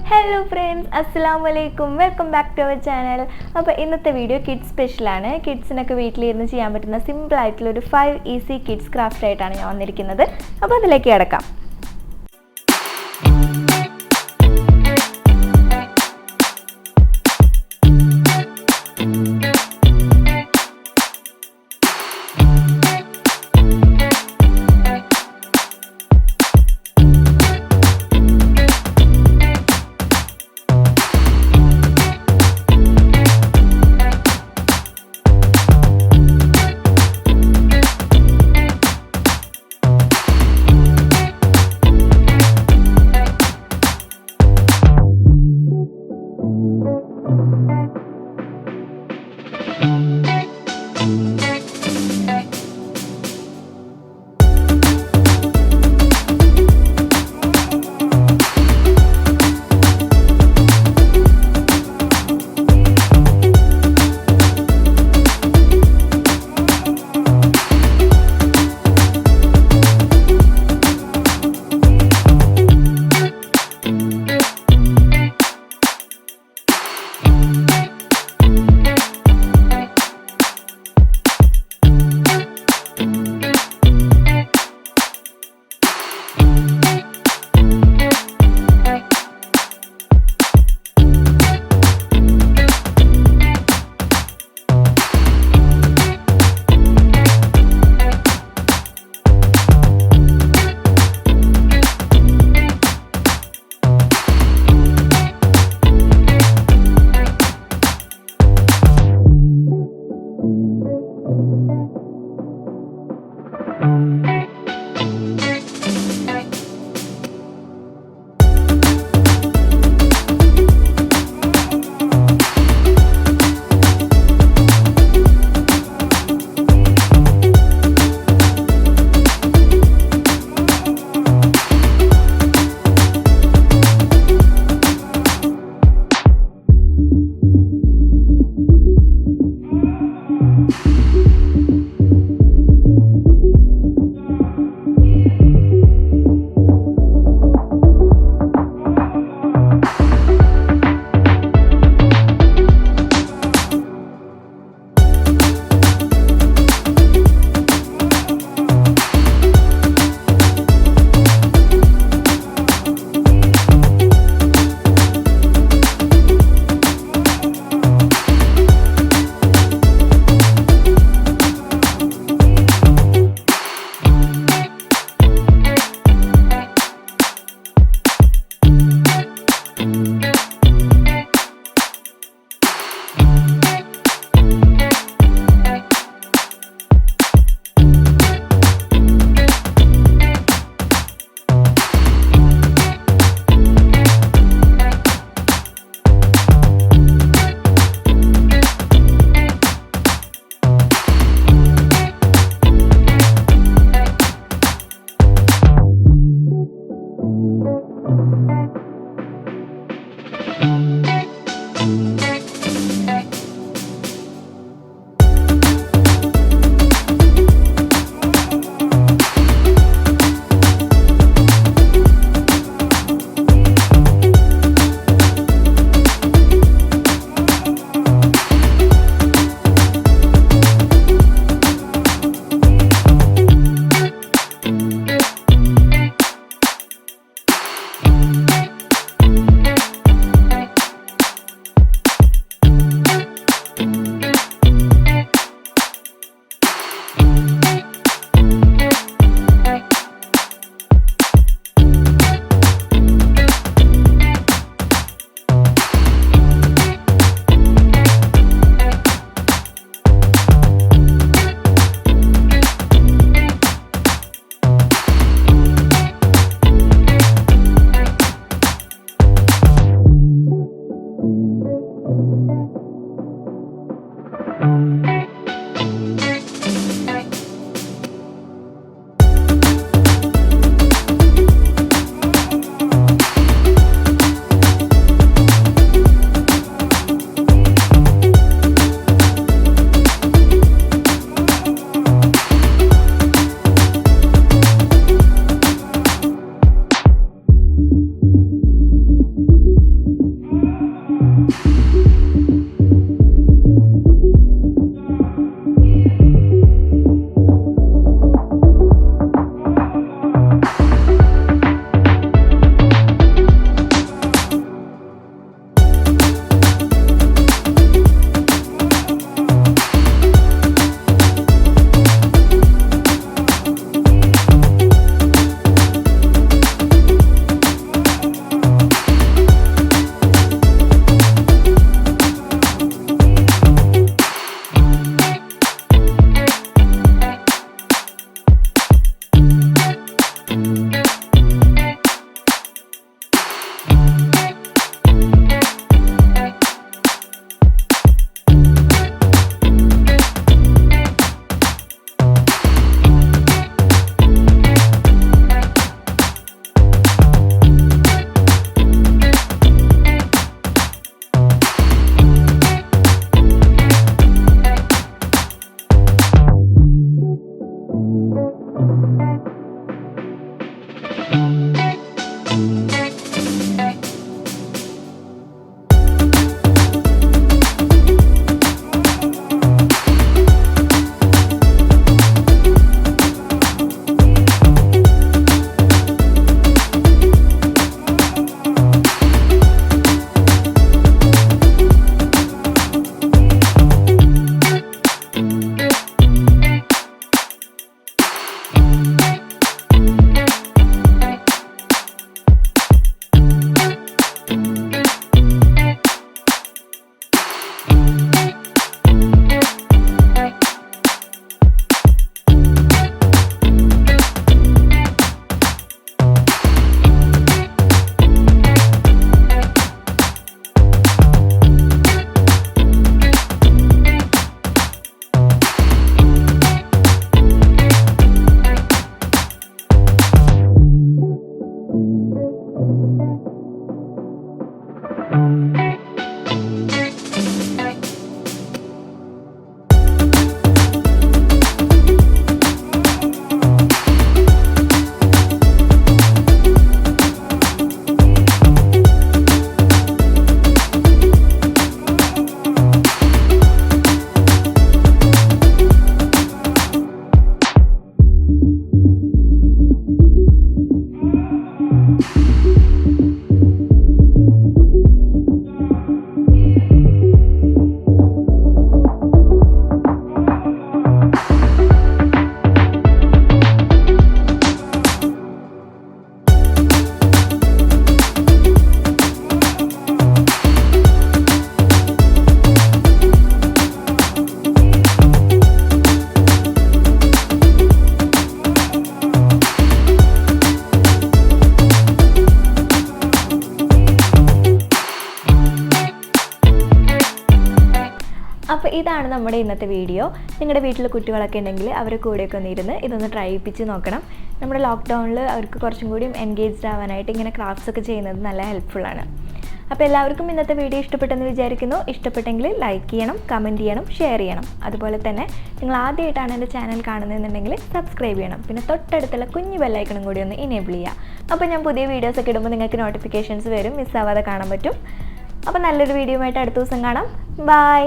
Hello friends, assalamu alaikum. Welcome back to our channel. അപ്പോൾ ഇന്നത്തെ video kids special ആണ്. കിഡ്സിനൊക്കെ വീട്ടിൽ ഇരുന്ന് ചെയ്യാൻ പറ്റുന്ന സിമ്പിൾ ആയിട്ടുള്ള ഒരു 5 ഈസി കിഡ്സ് ക്രാഫ്റ്റ് ആയിട്ടാണ് ഞാൻ വന്നിരിക്കുന്നത്. അപ്പോൾ അതിലേക്ക് കടക്കാം. അപ്പോൾ ഇതാണ് നമ്മുടെ ഇന്നത്തെ വീഡിയോ. നിങ്ങളുടെ വീട്ടിൽ കുട്ടികളൊക്കെ ഉണ്ടെങ്കിൽ അവരെ കൂടെയൊക്കെ ഒന്നിരുന്ന് ഇതൊന്ന് ട്രൈ ചെയ്യിപ്പിച്ച് നോക്കണം. നമ്മുടെ ലോക്ക്ഡൗണിൽ അവർക്ക് കുറച്ചും കൂടി എൻഗേജ്ഡ് ആവാനായിട്ട് ഇങ്ങനെ ക്രാഫ്റ്റ്സ് ഒക്കെ ചെയ്യുന്നത് നല്ല ഹെൽപ്ഫുള്ളാണ്. അപ്പോൾ എല്ലാവർക്കും ഇന്നത്തെ വീഡിയോ ഇഷ്ടപ്പെട്ടെന്ന് വിചാരിക്കുന്നു. ഇഷ്ടപ്പെട്ടെങ്കിൽ ലൈക്ക് ചെയ്യണം, കമൻറ്റ് ചെയ്യണം, ഷെയർ ചെയ്യണം. അതുപോലെ തന്നെ നിങ്ങൾ ആദ്യമായിട്ടാണ് എൻ്റെ ചാനൽ കാണുന്നതെന്നുണ്ടെങ്കിൽ സബ്സ്ക്രൈബ് ചെയ്യണം. പിന്നെ തൊട്ടടുത്തുള്ള കുഞ്ഞു ബെല്ലൈക്കണും കൂടി ഒന്ന് ഇനേബിൾ ചെയ്യുക. അപ്പോൾ ഞാൻ പുതിയ വീഡിയോസൊക്കെ ഇടുമ്പോൾ നിങ്ങൾക്ക് നോട്ടിഫിക്കേഷൻസ് വരും, മിസ്സാവാതെ കാണാൻ പറ്റും. അപ്പോൾ നല്ലൊരു വീഡിയോ ആയിട്ട് അടുത്ത ദിവസം കാണാം. ബൈ.